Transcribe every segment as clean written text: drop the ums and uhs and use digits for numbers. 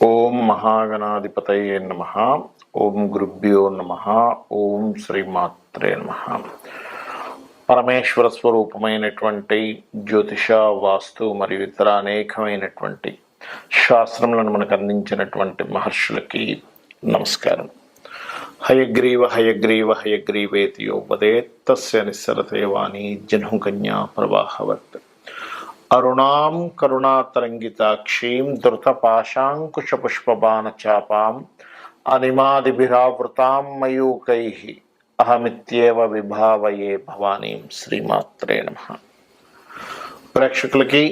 ఓం మహాగణాధిపతయే నమః. ఓం గురుభ్యో నమః. ఓం శ్రీమాత్రే నమః. పరమేశ్వర స్వరూపమైనటువంటి జ్యోతిష, వాస్తు మరియు ఇతర అనేకమైనటువంటి శాస్త్రములను మనకు అందించినటువంటి మహర్షులకి నమస్కారం. హయగ్రీవ హయగ్రీవ హయగ్రీవేతి యోపదేత్ తస్య నిస్సరతే వాణి జహ్నుకన్యా ప్రవాహవత్. అరుణాం కరుణాతరంగితాక్షీం ధృతపాశాంకుశపుష్పబాణచాపాం అనిమాదిభిరావృతాం మయూకైః అహమిత్యేవ విభావయే భవానీం. శ్రీమాత్రే నమః. ప్రేక్షకులకి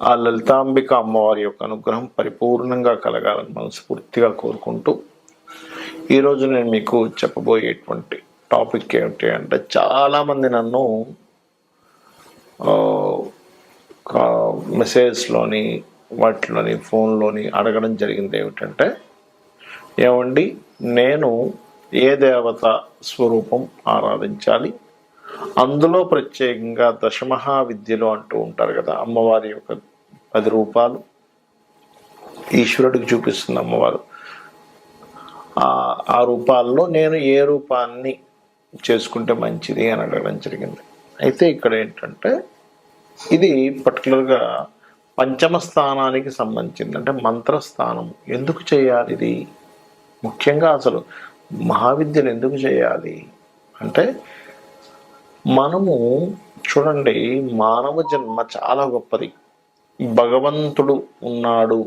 ఆ లలితాంబిక అమ్మవారి యొక్క అనుగ్రహం పరిపూర్ణంగా కలగాలని మనస్ఫూర్తిగా కోరుకుంటూ ఈరోజు నేను మీకు చెప్పబోయేటువంటి టాపిక్ ఏమిటి అంటే, చాలామంది నన్ను మెసేజ్లోని వాటిలోని ఫోన్లోని అడగడం జరిగింది ఏమిటంటే, ఏమండి నేను ఏ దేవత స్వరూపం ఆరాధించాలి, అందులో ప్రత్యేకంగా దశమహావిద్యలు అంటూ ఉంటారు కదా, అమ్మవారి యొక్క 10 రూపాలు ఈశ్వరుడికి చూపిస్తుంది అమ్మవారు. ఆ రూపాల్లో నేను ఏ రూపాన్ని చేసుకుంటే మంచిది అని అడగడం జరిగింది. అయితే ఇక్కడ ఏంటంటే, ఇది పర్టికులర్గా పంచమ స్థానానికి సంబంధించింది, అంటే మంత్రస్థానం. ఎందుకు చేయాలి ఇది? ముఖ్యంగా అసలు మహావిద్యలు ఎందుకు చేయాలి అంటే, మనము చూడండి, మానవ జన్మ చాలా గొప్పది. భగవంతుడు ఉన్నాడు,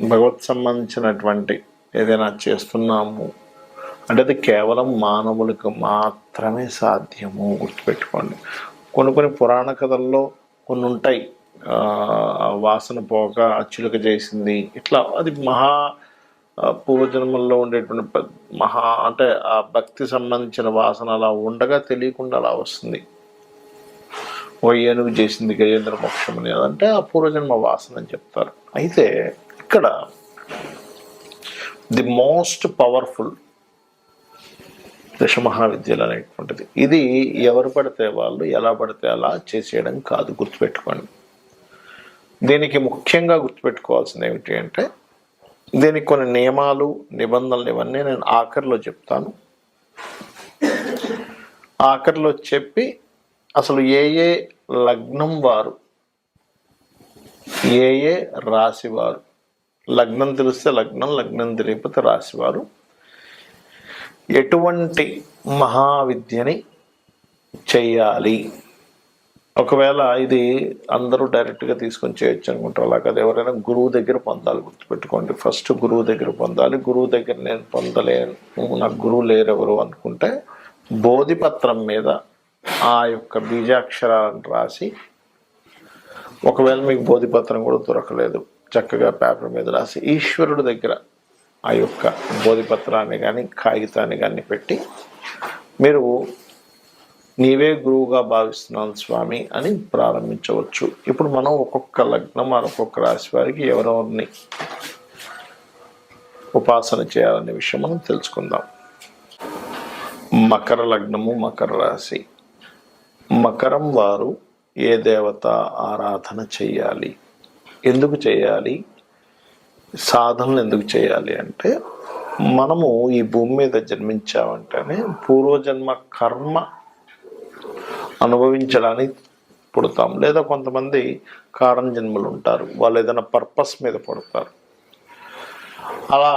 భగవత్ సంబంధించినటువంటి ఏదైనా చేస్తున్నాము అంటే అది కేవలం మానవులకు మాత్రమే సాధ్యము. గుర్తుపెట్టుకోండి. కొన్ని పురాణ కథల్లో కొన్ని ఉంటాయి, వాసన పోక అచ్చులక చేసింది, ఇట్లా. అది పూర్వజన్మల్లో ఉండేటువంటి అంటే ఆ భక్తి సంబంధించిన వాసన అలా ఉండగా తెలియకుండా అలా వస్తుంది. ఓ ఏనుగు చేసింది గజేంద్ర మోక్షం అని, అదంటే ఆ పూర్వజన్మ వాసన అని చెప్తారు. అయితే ఇక్కడ ది మోస్ట్ పవర్ఫుల్ దశమహావిద్యలు అనేటువంటిది, ఇది ఎవరు పడితే వాళ్ళు ఎలా పడితే అలా చేసేయడం కాదు. గుర్తుపెట్టుకోండి. దీనికి ముఖ్యంగా గుర్తుపెట్టుకోవాల్సింది ఏమిటి అంటే, దీనికి కొన్ని నియమాలు, నిబంధనలు ఇవన్నీ నేను ఆఖరిలో చెప్తాను. ఆఖరిలో చెప్పి అసలు ఏ లగ్నం వారు, ఏ రాశి వారు, లగ్నం తెలిస్తే లగ్నం, లగ్నం తెలియకపోతే రాశివారు ఎటువంటి మహావిద్యని చెయ్యాలి. ఒకవేళ ఇది అందరూ డైరెక్ట్గా తీసుకొని చేయొచ్చు అనుకుంటారు, అలా కదా. ఎవరైనా గురువు దగ్గర పొందాలి. గుర్తుపెట్టుకోండి, ఫస్ట్ గురువు దగ్గర పొందాలి. గురువు దగ్గర నేను పొందలేను, నాకు గురువు లేరెవరు అనుకుంటే, బోధిపత్రం మీద ఆ యొక్క బీజాక్షరాలను రాసి, ఒకవేళ మీకు బోధిపత్రం కూడా దొరకలేదు, చక్కగా పేపర్ మీద రాసి ఈశ్వరుడి దగ్గర ఆ యొక్క బోధిపత్రాన్ని కానీ కాగితాన్ని కానీ పెట్టి, మీరు నీవే గురువుగా భావిస్తున్నాను స్వామి అని ప్రారంభించవచ్చు. ఇప్పుడు మనం ఒక్కొక్క లగ్నం, ఒక్కొక్క రాశి వారికి ఎవరెవరిని ఉపాసన చేయాలనే విషయం మనం తెలుసుకుందాం. మకర లగ్నము, మకర రాశి. మకరం వారు ఏ దేవత ఆరాధన చెయ్యాలి, ఎందుకు చేయాలి, సాధనలు ఎందుకు చేయాలి అంటే, మనము ఈ భూమి మీద జన్మించామంటేనే పూర్వజన్మ కర్మ అనుభవించడానికి పుడతాం. లేదా కొంతమంది కారణ జన్మలు ఉంటారు, వాళ్ళు ఏదైనా పర్పస్ మీద పుడతారు. అలా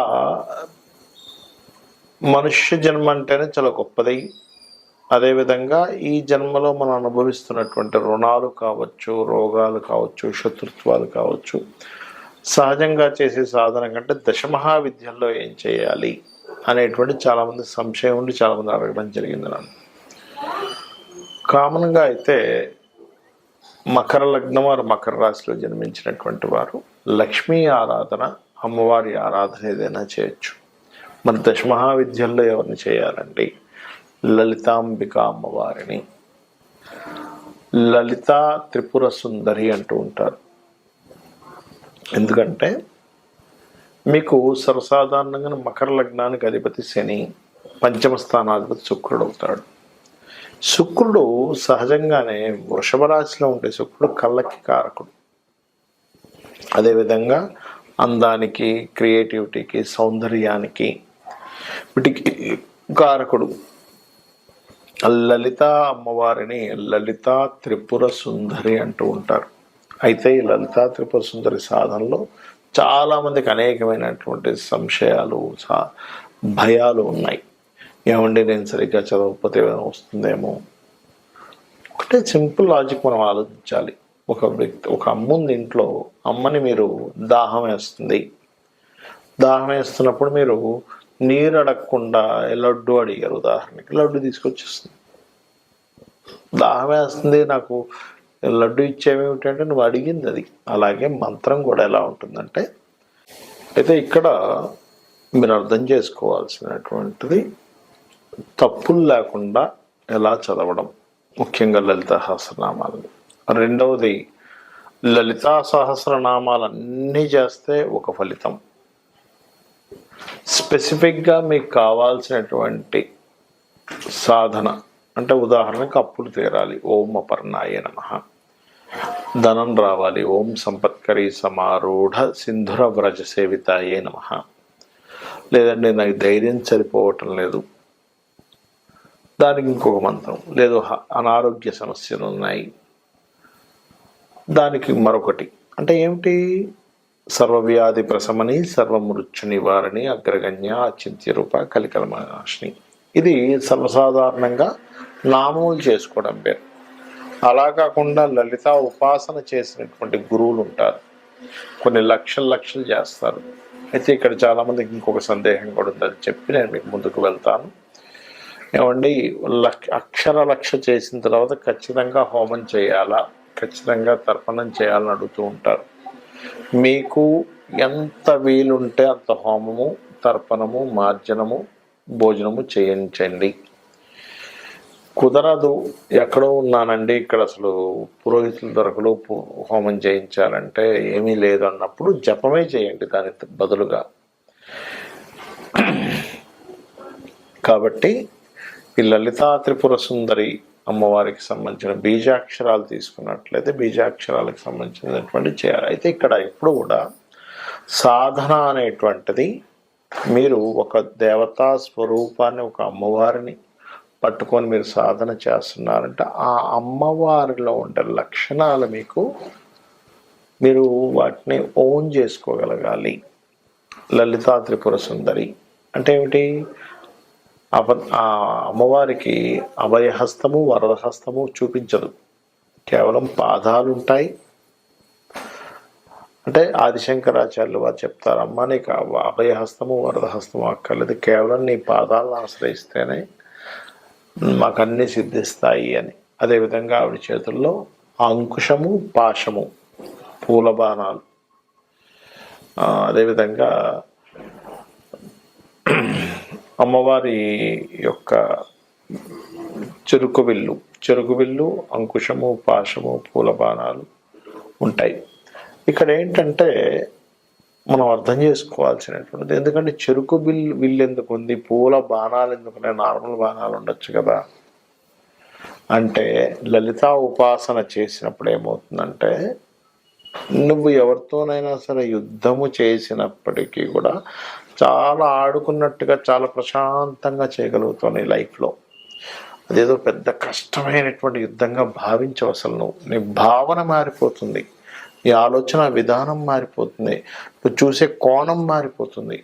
మనుష్య జన్మ అంటేనే చాలా గొప్పది. అదేవిధంగా ఈ జన్మలో మనం అనుభవిస్తున్నటువంటి రుణాలు కావచ్చు, రోగాలు కావచ్చు, శత్రుత్వాలు కావచ్చు, సహజంగా చేసే సాధన కంటే దశమహావిద్యల్లో ఏం చేయాలి అనేటువంటి చాలామంది సంశయం ఉండి చాలామంది అడగడం జరిగింది నన్ను. కామన్గా అయితే మకర లగ్నం వారు, మకర రాశిలో జన్మించినటువంటి వారు లక్ష్మీ ఆరాధన, అమ్మవారి ఆరాధన ఏదైనా చేయొచ్చు. మరి దశమహావిద్యల్లో ఎవరిని చేయాలండి? లలితాంబిక అమ్మవారిని, లలితా త్రిపుర సుందరి అంటూ ఉంటారు. ఎందుకంటే మీకు సర్వసాధారణంగా మకర లగ్నానికి అధిపతి శని, పంచమ స్థానాధిపతి శుక్రుడు అవుతాడు. శుక్రుడు సహజంగానే వృషభ రాశిలో ఉండే శుక్రుడు కళ్ళకి కారకుడు. అదేవిధంగా అందానికి, క్రియేటివిటీకి, సౌందర్యానికి వీటికి కారకుడు. లలిత అమ్మవారిని లలిత త్రిపుర సుందరి అంటూ ఉంటారు. అయితే ఈ లలిత త్రిపుర సుందరి సాధనలో చాలామందికి అనేకమైనటువంటి సంశయాలు, భయాలు ఉన్నాయి. ఏమండి నేను సరిగ్గా చదవకపోతే ఏమైనా వస్తుందేమో. ఒకటే సింపుల్ లాజిక్ మనం ఆలోచించాలి. ఒక అమ్మ ఉంది ఇంట్లో, అమ్మని మీరు దాహం వేస్తున్నప్పుడు మీరు నీరు అడగకుండా లడ్డు అడిగారు, ఉదాహరణకి లడ్డు తీసుకొచ్చేస్తుంది. దాహం వేస్తుంది, నాకు లడ్డు ఇచ్చేమేమిటంటే నువ్వు అడిగింది అది. అలాగే మంత్రం కూడా ఎలా ఉంటుందంటే, అయితే ఇక్కడ మీరు అర్థం చేసుకోవాల్సినటువంటిది తప్పులు లేకుండా ఎలా చదవడం, ముఖ్యంగా లలితా సహస్రనామాలని. రెండవది, లలితా సహస్రనామాలన్నీ చేస్తే ఒక ఫలితం. స్పెసిఫిక్గా మీకు కావాల్సినటువంటి సాధన అంటే ఉదాహరణకు అప్పులు తీరాలి, ఓం అపర్ణాయ నమః. ధనం రావాలి, ఓం సంపత్కరీ సమారూఢ సింధుర వ్రజ సేవితాయే నమః. లేదంటే నాకు ధైర్యం సరిపోవటం లేదు, దానికి ఇంకొక మంత్రం. లేదు అనారోగ్య సమస్యలు ఉన్నాయి, దానికి మరొకటి. అంటే ఏమిటి? సర్వవ్యాధి ప్రశమని, సర్వమృత్యు నివారణి, అగ్రగణ్య అచింత్య రూప కలికలమాష్ని. ఇది సర్వసాధారణంగా నామములు చేసుకోవడం పేరు. అలా కాకుండా లలిత ఉపాసన చేసినటువంటి గురువులు ఉంటారు, కొన్ని లక్షలు చేస్తారు. అయితే ఇక్కడ చాలామందికి ఇంకొక సందేహం కూడా ఉంది, అది చెప్పి నేను మీకు ముందుకు వెళ్తాను. ఏమండి, లక్ష చేసిన తర్వాత ఖచ్చితంగా హోమం చేయాలా, ఖచ్చితంగా తర్పణం చేయాలని అడుగుతూ ఉంటారు. మీకు ఎంత వీలుంటే అంత హోమము, తర్పణము, మార్జనము, భోజనము చేయించండి. కుదరదు, ఎక్కడో ఉన్నానండి, ఇక్కడ అసలు పురోహితులు దొరకలు, హోమం చేయించాలంటే ఏమీ లేదు అన్నప్పుడు జపమే చేయండి దానికి బదులుగా. కాబట్టి ఈ లలితా త్రిపుర సుందరి అమ్మవారికి సంబంధించిన బీజాక్షరాలు తీసుకున్నట్లయితే బీజాక్షరాలకు సంబంధించినటువంటి చేయాలి. అయితే ఇక్కడ ఎప్పుడు కూడా సాధన అనేటువంటిది, మీరు ఒక దేవతా స్వరూపాన్ని, ఒక అమ్మవారిని పట్టుకొని మీరు సాధన చేస్తున్నారంటే ఆ అమ్మవారిలో ఉండే లక్షణాలు మీరు వాటిని ఓన్ చేసుకోగలగాలి. లలితా త్రిపుర సుందరి అంటే ఏమిటి? ఆ అమ్మవారికి అభయహస్తము, వరదహస్తము చూపించదు, కేవలం పాదాలు ఉంటాయి. అంటే ఆదిశంకరాచార్యులు వారు చెప్తారు, అమ్మ నీకు అభయహస్తము, వరదహస్తము అక్కర్లేదు, కేవలం నీ పాదాలను ఆశ్రయిస్తేనే మాకు అన్నీ సిద్ధిస్తాయి అని. అదేవిధంగా ఆవిడ చేతుల్లో అంకుశము, పాశము, పూల బాణాలు, అదేవిధంగా అమ్మవారి యొక్క చెరుకు విల్లు, అంకుశము, పాశము, పూల బాణాలు ఉంటాయి. ఇక్కడ ఏంటంటే మనం అర్థం చేసుకోవాల్సినటువంటిది, ఎందుకంటే చెరుకు విల్లు ఎందుకు ఉంది, పూల బాణాలు ఎందుకు, నార్మల్ బాణాలు ఉండొచ్చు కదా. అంటే లలితా ఉపాసన చేసినప్పుడు ఏమవుతుందంటే, నువ్వు ఎవరితోనైనా సరే యుద్ధము చేసినప్పటికీ కూడా చాలా ఆడుకున్నట్టుగా, చాలా ప్రశాంతంగా చేయగలుగుతావు నీ లైఫ్లో. అదేదో పెద్ద కష్టమైనటువంటి యుద్ధంగా భావించవు అసలు. నీ భావన మారిపోతుంది, నీ ఆలోచన విధానం మారిపోతుంది, నువ్వు చూసే కోణం మారిపోతుంది.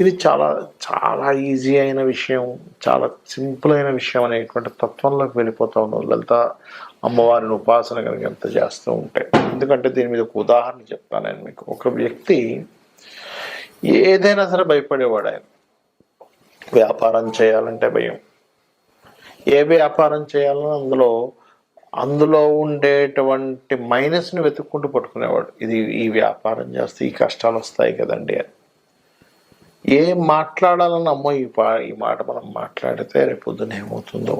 ఇది చాలా చాలా ఈజీ అయిన విషయం, చాలా సింపుల్ అయిన విషయం అనేటువంటి తత్వంలోకి వెళ్ళిపోతావు నువ్వు లలిత అమ్మవారిని ఉపాసన కనుక ఎంత చేస్తూ ఉంటే. ఎందుకంటే దీని మీద ఒక ఉదాహరణ చెప్తాను నేను మీకు. ఒక వ్యక్తి ఏదైనా సరే భయపడేవాడు. ఆయన వ్యాపారం చేయాలంటే భయం, ఏ వ్యాపారం చేయాలన్నా అందులో ఉండేటువంటి మైనస్ని వెతుక్కుంటూ పట్టుకునేవాడు. ఈ వ్యాపారం చేస్తే ఈ కష్టాలు వస్తాయి కదండి అని. ఏం మాట్లాడాలన్నా అమ్మో ఈ మాట మనం మాట్లాడితే రేపు పొద్దున ఏమవుతుందో.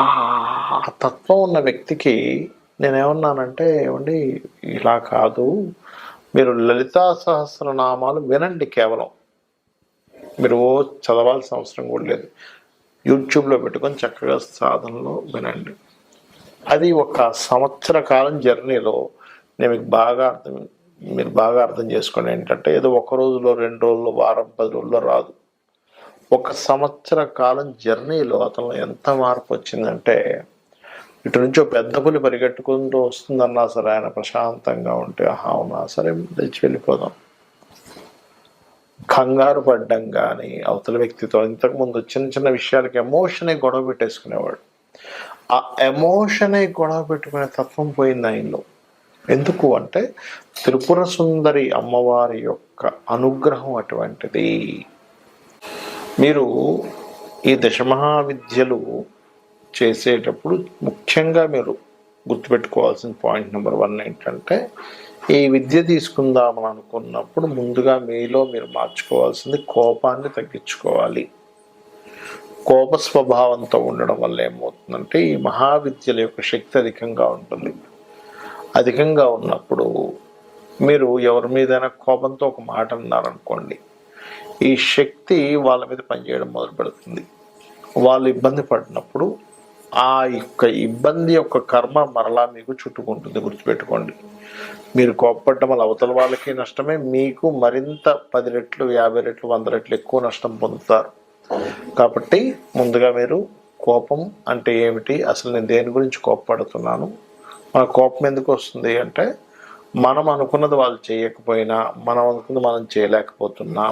ఆ తత్వం ఉన్న వ్యక్తికి నేనేమన్నానంటే, ఏమండి ఇలా కాదు, మీరు లలితా సహస్రనామాలు వినండి. కేవలం మీరు చదవాల్సిన అవసరం కూడా లేదు, యూట్యూబ్లో పెట్టుకొని చక్కగా సాధనలో వినండి. అది ఒక సంవత్సర కాలం జర్నీలో నేను మీకు బాగా మీరు బాగా అర్థం చేసుకోండి. ఏంటంటే ఏదో ఒక రోజులో, 2 రోజుల్లో, వారం, 10 రోజుల్లో రాదు. ఒక సంవత్సర కాలం జర్నీలో అతనిలో ఎంత మార్పు వచ్చిందంటే, ఇటు నుంచి ఒక పెద్ద పులి పరిగెట్టుకుంటూ వస్తుందన్నా సరే ఆయన ప్రశాంతంగా ఉంటే, ఆహా అవునా సరే లేచి వెళ్ళిపోదాం. కంగారు పడ్డం కానీ అవతల వ్యక్తితో ఇంతకుముందు చిన్న చిన్న విషయాలకి ఎమోషనే గొడవ పెట్టేసుకునేవాడు. ఆ ఎమోషనే గొడవ పెట్టుకునే తత్వం పోయింది ఆయనలో. ఎందుకు అంటే త్రిపుర సుందరి అమ్మవారి యొక్క అనుగ్రహం అటువంటిది. మీరు ఈ దశమహావిద్యలు చేసేటప్పుడు ముఖ్యంగా మీరు గుర్తుపెట్టుకోవాల్సిన పాయింట్ నెంబర్ 1 ఏంటంటే, ఈ విద్య తీసుకుందామని అనుకున్నప్పుడు ముందుగా మీలో మీరు మార్చుకోవాల్సింది కోపాన్ని తగ్గించుకోవాలి. కోప స్వభావంతో ఉండడం వల్ల ఏమవుతుందంటే ఈ మహావిద్యల యొక్క శక్తి అధికంగా ఉంటుంది. అధికంగా ఉన్నప్పుడు మీరు ఎవరి మీదైనా కోపంతో ఒక మాట అన్నారనుకోండి, ఈ శక్తి వాళ్ళ మీద పనిచేయడం మొదలు పెడుతుంది. వాళ్ళు ఇబ్బంది పడినప్పుడు ఆ యొక్క ఇబ్బంది యొక్క కర్మ మరలా మీకు చుట్టుకుంటుంది. గుర్తుపెట్టుకోండి, మీరు కోపపడడం వల్ల అవతల వాళ్ళకి నష్టమే, మీకు మరింత 10 రెట్లు, 50 రెట్లు, 100 రెట్లు ఎక్కువ నష్టం పొందుతారు. కాబట్టి ముందుగా మీరు కోపం అంటే ఏమిటి, అసలు నేను దేని గురించి కోపపడుతున్నాను, మన కోపం ఎందుకు వస్తుంది అంటే మనం అనుకున్నది వాళ్ళు చేయకపోయినా, మనం అనుకున్నది మనం చేయలేకపోతున్నా,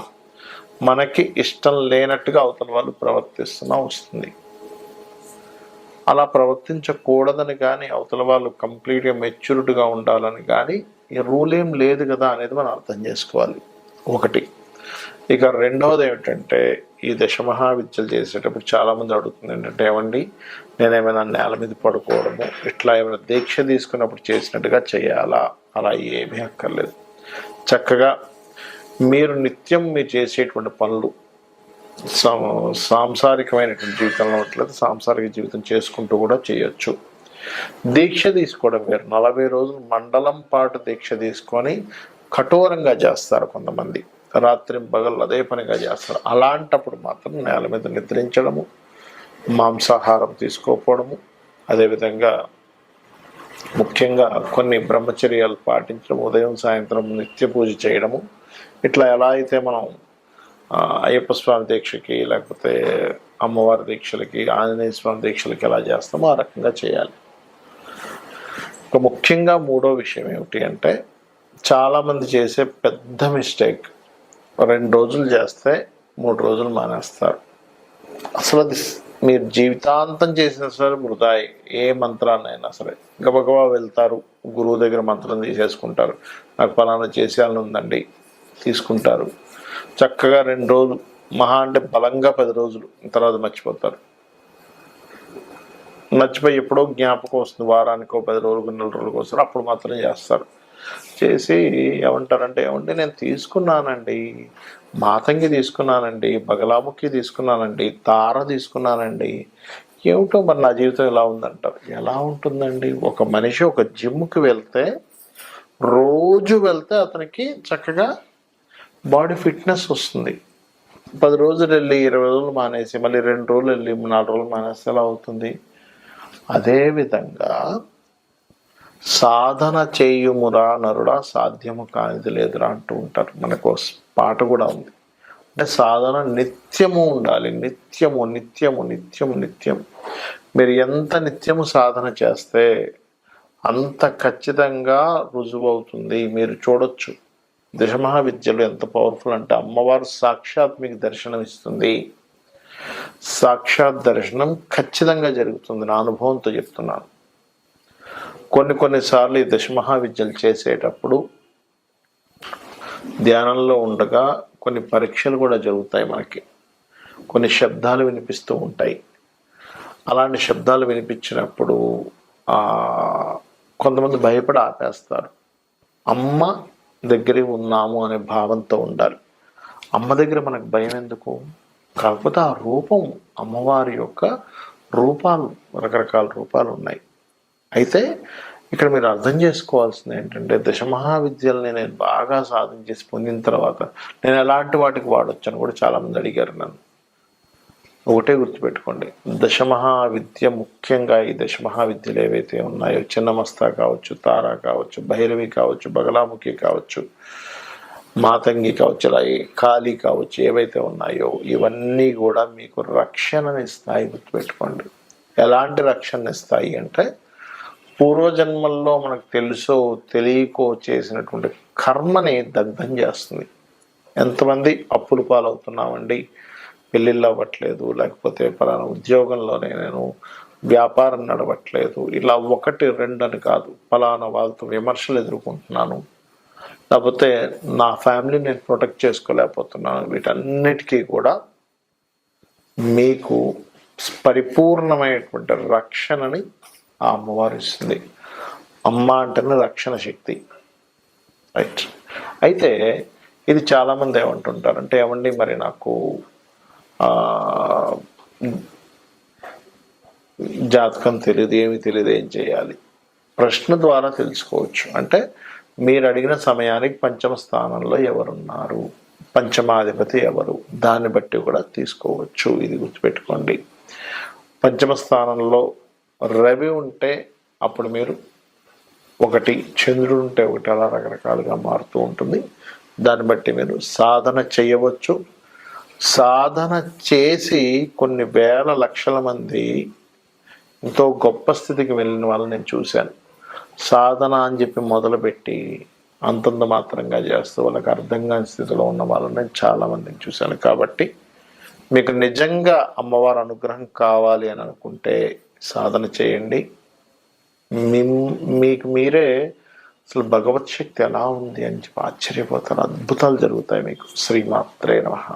మనకి ఇష్టం లేనట్టుగా అవతల వాళ్ళు ప్రవర్తిస్తున్నా వస్తుంది. అలా ప్రవర్తించకూడదని కానీ, అవతల వాళ్ళు కంప్లీట్గా మెచ్యూర్డ్గా ఉండాలని కానీ ఈ రూల్ ఏం లేదు కదా అనేది మనం అర్థం చేసుకోవాలి. ఒకటి. ఇక రెండవది ఏమిటంటే, ఈ దశమహావిద్యలు చేసేటప్పుడు చాలామంది అడుగుతుంది ఏంటంటే, ఏమండి నేనేమైనా నేల మీద పడుకోవడము, ఇట్లా ఏమైనా దీక్ష తీసుకున్నప్పుడు చేసినట్టుగా చేయాలా? అలా ఏమీ అక్కర్లేదు. చక్కగా మీరు నిత్యం మీరు చేసేటువంటి పనులు సాంసారికమైనటువంటి జీవితంలో ఉన్నట్లయితే సాంసారిక జీవితం చేసుకుంటూ కూడా చేయొచ్చు. దీక్ష తీసుకోవడం వేరు. 40 రోజులు మండలం పాటు దీక్ష తీసుకొని కఠోరంగా చేస్తారు కొంతమంది, రాత్రి పగలు అదే పనిగా చేస్తారు. అలాంటప్పుడు మాత్రం నేల మీద నిద్రించడము, మాంసాహారం తీసుకోకపోవడము, అదేవిధంగా ముఖ్యంగా కొన్ని బ్రహ్మచర్యాలు పాటించడం, ఉదయం సాయంత్రం నిత్య పూజ చేయడము, ఇట్లా ఎలా అయితే మనం అయ్యప్ప స్వామి దీక్షకి, లేకపోతే అమ్మవారి దీక్షలకి, ఆంజనేయ స్వామి దీక్షలకి ఎలా చేస్తామో ఆ రకంగా చేయాలి. ఒక ముఖ్యంగా మూడో విషయం ఏమిటి అంటే, చాలామంది చేసే పెద్ద మిస్టేక్, 2 రోజులు చేస్తే 3 రోజులు మానేస్తారు. అసలు అది మీరు జీవితాంతం చేసిన సరే వృధా. ఏ మంత్రాన్నైనా సరే గబగబా వెళ్తారు, గురువు దగ్గర మంత్రం తీసేసుకుంటారు, నాకు ఫలానా చేసేయాలని ఉందండి, తీసుకుంటారు. చక్కగా 2 రోజులు, మహా అంటే బలంగా 10 రోజులు, తర్వాత మర్చిపోతారు. మర్చిపోయి ఎప్పుడో జ్ఞాపకం వస్తుంది, వారానికో 10 రోజులకు, 4 రోజులకు వస్తారు, అప్పుడు మాత్రం చేస్తారు. చేసి ఏమంటారంటే, ఏమంటే నేను తీసుకున్నానండి, మాతంగి తీసుకున్నానండి, బగలాముఖి తీసుకున్నానండి, తార తీసుకున్నానండి, ఏమిటో మరి నా జీవితం ఎలా ఉందంటారు. ఎలా ఉంటుందండి? ఒక మనిషి ఒక జిమ్కి వెళ్తే, రోజు వెళ్తే అతనికి చక్కగా బాడీ ఫిట్నెస్ వస్తుంది. 10 రోజులు వెళ్ళి 20 రోజులు మానేసి మళ్ళీ 2 రోజులు వెళ్ళి 4 రోజులు మానేస్తే ఎలా అవుతుంది? అదేవిధంగా సాధన చేయుమురా నరుడా, సాధ్యము కానిది లేదురా అంటూ ఉంటారు. మనకు పాట కూడా ఉంది. అంటే సాధన నిత్యము ఉండాలి. నిత్యము నిత్యము నిత్యము నిత్యం. మీరు ఎంత నిత్యము సాధన చేస్తే అంత ఖచ్చితంగా రుజువు అవుతుంది. మీరు చూడొచ్చు దశమహావిద్యలు ఎంత పవర్ఫుల్ అంటే, అమ్మవారు సాక్షాత్ మీకు దర్శనం ఇస్తుంది. సాక్షాత్ దర్శనం ఖచ్చితంగా జరుగుతుంది. నా అనుభవంతో చెప్తున్నాను. కొన్నిసార్లు ఈ దశమహావిద్యలు చేసేటప్పుడు ధ్యానంలో ఉండగా కొన్ని పరీక్షలు కూడా జరుగుతాయి. మనకి కొన్ని శబ్దాలు వినిపిస్తూ ఉంటాయి. అలాంటి శబ్దాలు వినిపించినప్పుడు కొంతమంది భయపడి ఆపేస్తారు. అమ్మ దగ్గర ఉన్నాము అనే భావంతో ఉండాలి. అమ్మ దగ్గర మనకు భయం ఎందుకు? కాకపోతే ఆ రూపం, అమ్మవారి యొక్క రూపాలు, రకరకాల రూపాలు ఉన్నాయి. అయితే ఇక్కడ మీరు అర్థం చేసుకోవాల్సింది ఏంటంటే, దశమహావిద్యల్ని నేను బాగా సాధించేసి పొందిన తర్వాత నేను ఎలాంటి వాటికి వాడొచ్చు అని కూడా చాలామంది అడిగారు నన్ను. ఒకటే గుర్తుపెట్టుకోండి, దశమహావిద్య, ముఖ్యంగా ఈ దశమహావిద్యలు ఏవైతే ఉన్నాయో, చిన్నమస్తా కావచ్చు, తార కావచ్చు, భైరవి కావచ్చు, బగలాముఖి కావచ్చు, మాతంగి కావచ్చు, అలాగే కాళీ కావచ్చు, ఏవైతే ఉన్నాయో ఇవన్నీ కూడా మీకు రక్షణని ఇస్తాయి. గుర్తుపెట్టుకోండి. ఎలాంటి రక్షణ ఇస్తాయి అంటే, పూర్వజన్మల్లో మనకు తెలుసో తెలియకో చేసినటువంటి కర్మని దగ్ధం చేస్తుంది. ఎంతమంది అప్పులు పాలవుతున్నామండి, పెళ్ళిళ్ళు అవ్వట్లేదు, లేకపోతే పలానా ఉద్యోగంలోనే నేను వ్యాపారం నడవట్లేదు, ఇలా 1, 2 అని కాదు, పలానా వాళ్ళతో విమర్శలు ఎదుర్కొంటున్నాను, లేకపోతే నా ఫ్యామిలీని నేను ప్రొటెక్ట్ చేసుకోలేకపోతున్నాను, వీటన్నిటికీ కూడా మీకు పరిపూర్ణమైనటువంటి రక్షణని ఆ అమ్మవారు ఇస్తుంది. అమ్మ అంటేనే రక్షణ శక్తి, రైట్. అయితే ఇది చాలామంది ఏమంటుంటారు అంటే, ఏమండి మరి నాకు జాతకం తెలియదు, ఏమి తెలియదు, ఏం చేయాలి? ప్రశ్న ద్వారా తెలుసుకోవచ్చు. అంటే మీరు అడిగిన సమయానికి పంచమ స్థానంలో ఎవరున్నారు, పంచమాధిపతి ఎవరు, దాన్ని బట్టి కూడా తీసుకోవచ్చు. ఇది గుర్తుపెట్టుకోండి. పంచమ స్థానంలో రవి ఉంటే అప్పుడు మీరు 1, చంద్రుడు ఉంటే 1, అలా రకరకాలుగా మారుతూ ఉంటుంది. దాన్ని బట్టి మీరు సాధన చేయవచ్చు. సాధన చేసి కొన్ని వేల లక్షల మంది ఎంతో గొప్ప స్థితికి వెళ్ళిన వాళ్ళని నేను చూశాను. సాధన అని చెప్పి మొదలుపెట్టి అంతంత మాత్రంగా చేస్తూ వాళ్ళకి అర్థం కాని స్థితిలో ఉన్న వాళ్ళని నేను చాలామందిని చూశాను. కాబట్టి మీకు నిజంగా అమ్మవారి అనుగ్రహం కావాలి అని అనుకుంటే సాధన చేయండి. మీకు మీరే అసలు భగవత్ శక్తి ఎలా ఉంది అని చెప్పి ఆశ్చర్యపోతారు. అద్భుతాలు జరుగుతాయి మీకు. శ్రీమాత్రే నమః.